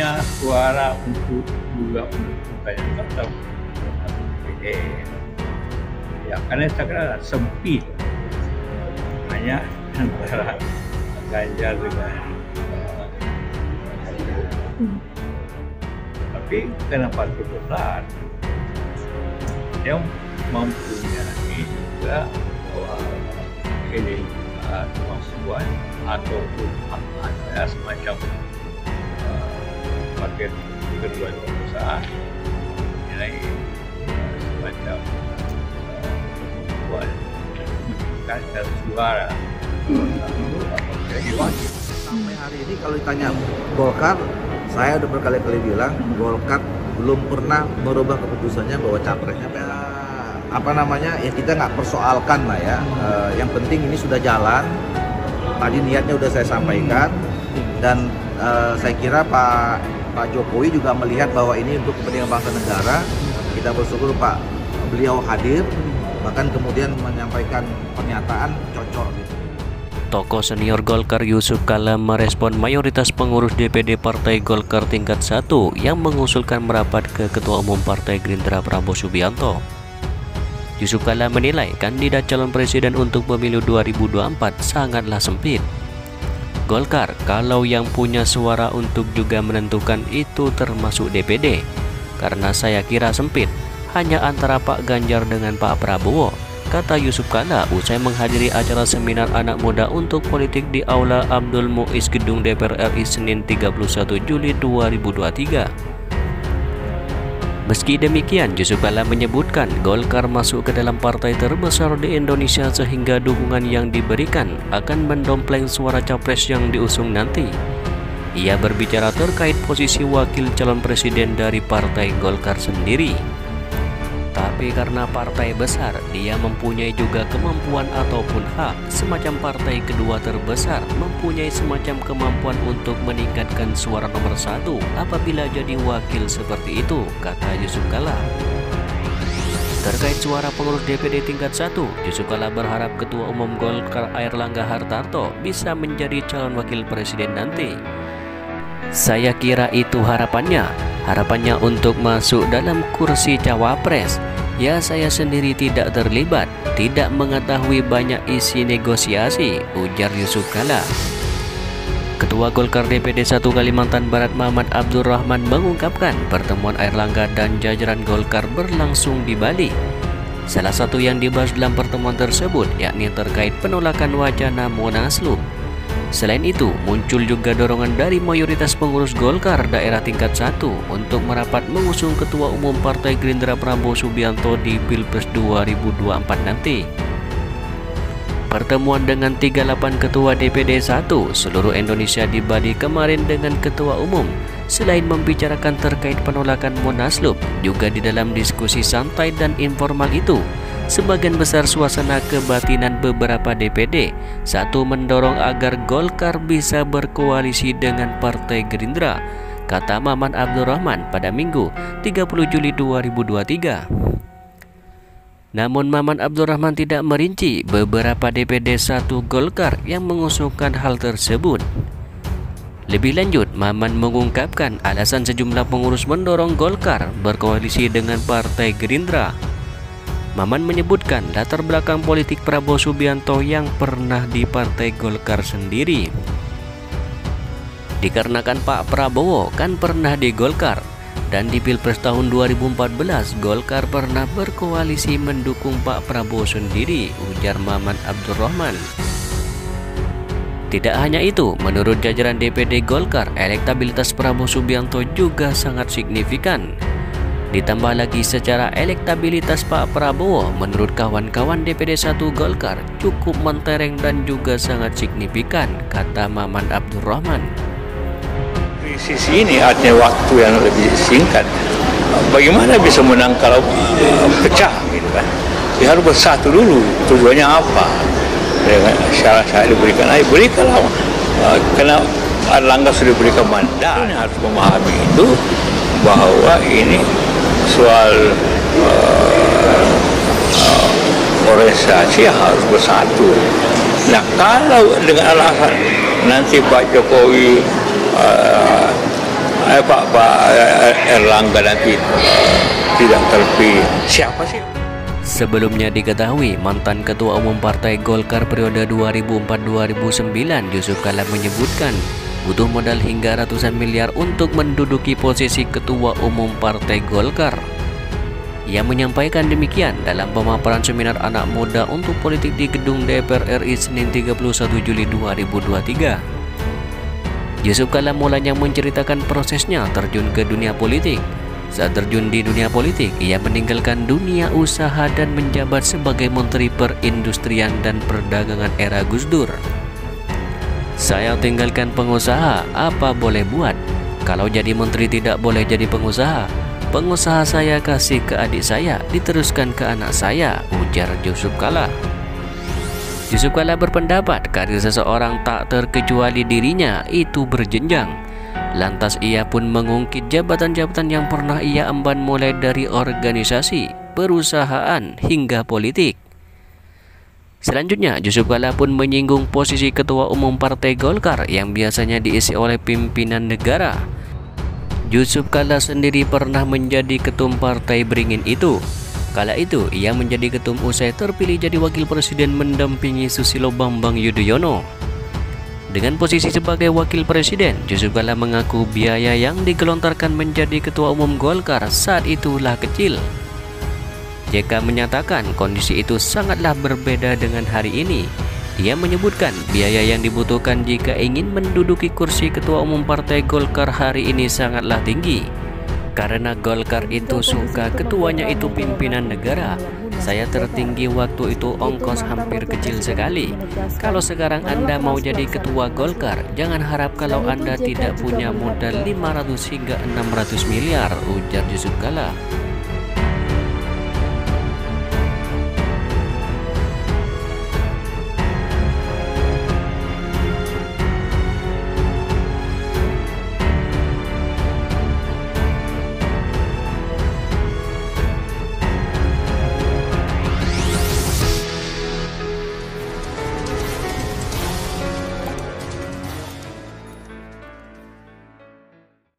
punya suara untuk juga menentukan tetap presiden. Ya, karena saya kira sempit hanya antara Ganjar dengan tapi kenapa terbesar? Yang mempunyai juga kemampuan ataupun ada semacam paket kedua besar mengenai semacam kemampuan meningkatkan suara sampai hari ini. Kalau ditanya Golkar, saya udah berkali-kali bilang Golkar belum pernah merubah keputusannya bahwa capresnya ya kita nggak persoalkan lah ya. Yang penting ini sudah jalan. Tadi niatnya udah saya sampaikan dan saya kira Pak Jokowi juga melihat bahwa ini untuk kepentingan bangsa negara. Kita bersyukur beliau hadir, bahkan kemudian menyampaikan pernyataan cocok gitu. Tokoh senior Golkar Yusuf Kala merespon mayoritas pengurus DPD Partai Golkar tingkat 1 yang mengusulkan merapat ke Ketua Umum Partai Gerindra Prabowo Subianto. Yusuf Kala menilai kandidat calon presiden untuk pemilu 2024 sangatlah sempit. Golkar, kalau yang punya suara untuk juga menentukan itu termasuk DPD, karena saya kira sempit, hanya antara Pak Ganjar dengan Pak Prabowo, kata Yusuf Kala usai menghadiri acara seminar anak muda untuk politik di Aula Abdul Muiz Gedung DPR RI Senin 31 Juli 2023. Meski demikian, Yusuf Kala menyebutkan Golkar masuk ke dalam partai terbesar di Indonesia sehingga dukungan yang diberikan akan mendompleng suara capres yang diusung nanti. Ia berbicara terkait posisi wakil calon presiden dari partai Golkar sendiri. Tapi karena partai besar, dia mempunyai juga kemampuan ataupun hak semacam partai kedua terbesar mempunyai semacam kemampuan untuk meningkatkan suara nomor 1 apabila jadi wakil seperti itu, kata Yusuf Kala. Terkait suara pengurus DPD tingkat 1, Yusuf Kala berharap Ketua Umum Golkar Airlangga Hartarto bisa menjadi calon wakil presiden nanti. Saya kira itu harapannya untuk masuk dalam kursi cawapres. Ya, saya sendiri tidak terlibat, tidak mengetahui banyak isi negosiasi, ujar Yusuf Kala. Ketua Golkar DPD 1 Kalimantan Barat Maman Abdurrahman mengungkapkan pertemuan Airlangga dan jajaran Golkar berlangsung di Bali. Salah satu yang dibahas dalam pertemuan tersebut yakni terkait penolakan wacana Munaslup. Selain itu, muncul juga dorongan dari mayoritas pengurus Golkar daerah tingkat 1 untuk merapat mengusung Ketua Umum Partai Gerindra Prabowo Subianto di Pilpres 2024 nanti. Pertemuan dengan 38 Ketua DPD 1 seluruh Indonesia di Bali kemarin dengan Ketua Umum, selain membicarakan terkait penolakan Munaslup, juga di dalam diskusi santai dan informal itu, sebagian besar suasana kebatinan beberapa DPD satu mendorong agar Golkar bisa berkoalisi dengan Partai Gerindra, kata Maman Abdurrahman pada Minggu 30 Juli 2023. Namun Maman Abdurrahman tidak merinci beberapa DPD 1 Golkar yang mengusulkan hal tersebut. Lebih lanjut, Maman mengungkapkan alasan sejumlah pengurus mendorong Golkar berkoalisi dengan Partai Gerindra. Maman menyebutkan latar belakang politik Prabowo Subianto yang pernah di Partai Golkar sendiri. Dikarenakan Pak Prabowo kan pernah di Golkar, dan di Pilpres tahun 2014 Golkar pernah berkoalisi mendukung Pak Prabowo sendiri, ujar Maman Abdurrahman. Tidak hanya itu, menurut jajaran DPD Golkar, elektabilitas Prabowo Subianto juga sangat signifikan. Ditambah lagi secara elektabilitas Pak Prabowo menurut kawan-kawan DPD 1 Golkar cukup mentereng dan juga sangat signifikan, kata Maman Abdurrahman. Krisis ini artinya waktu yang lebih singkat. Bagaimana bisa menang kalau pecah gitu kan? Dia harus bersatu dulu. Tujuannya apa? Dengan syarat-syarat diberikan, berikanlah. Karena Airlangga sudah diberikan mandat, harus memahami itu bahwa ini soal organisasi harus bersatu. Nah, kalau dengan alasan nanti Pak Jokowi Erlangga nanti tidak terpilih. Siapa sih? Sebelumnya diketahui, mantan Ketua Umum Partai Golkar periode 2004-2009 Yusuf Kala menyebutkan butuh modal hingga ratusan miliar untuk menduduki posisi Ketua Umum Partai Golkar. Ia menyampaikan demikian dalam pemaparan seminar anak muda untuk politik di gedung DPR RI Senin 31 Juli 2023. Yusuf Kala mulanya menceritakan prosesnya terjun ke dunia politik. Saat terjun di dunia politik, ia meninggalkan dunia usaha dan menjabat sebagai Menteri Perindustrian dan Perdagangan era Gus Dur. Saya tinggalkan pengusaha, apa boleh buat? Kalau jadi menteri tidak boleh jadi pengusaha. Pengusaha saya kasih ke adik saya, diteruskan ke anak saya, ujar Yusuf Kala. Yusuf Kala berpendapat karir seseorang tak terkecuali dirinya itu berjenjang. Lantas ia pun mengungkit jabatan-jabatan yang pernah ia emban mulai dari organisasi, perusahaan hingga politik. Selanjutnya, Yusuf Kala pun menyinggung posisi Ketua Umum Partai Golkar yang biasanya diisi oleh pimpinan negara. Yusuf Kala sendiri pernah menjadi ketum partai beringin itu. Kala itu, ia menjadi ketum usai terpilih jadi wakil presiden mendampingi Susilo Bambang Yudhoyono. Dengan posisi sebagai wakil presiden, Yusuf Kala mengaku biaya yang digelontorkan menjadi ketua umum Golkar saat itulah kecil. JK menyatakan kondisi itu sangatlah berbeda dengan hari ini. Ia menyebutkan biaya yang dibutuhkan jika ingin menduduki kursi Ketua Umum Partai Golkar hari ini sangatlah tinggi. Karena Golkar itu suka ketuanya itu pimpinan negara. Saya tertinggi waktu itu ongkos hampir kecil sekali. Kalau sekarang Anda mau jadi ketua Golkar, jangan harap kalau Anda tidak punya modal 500 hingga 600 miliar, ujar Yusuf Kala.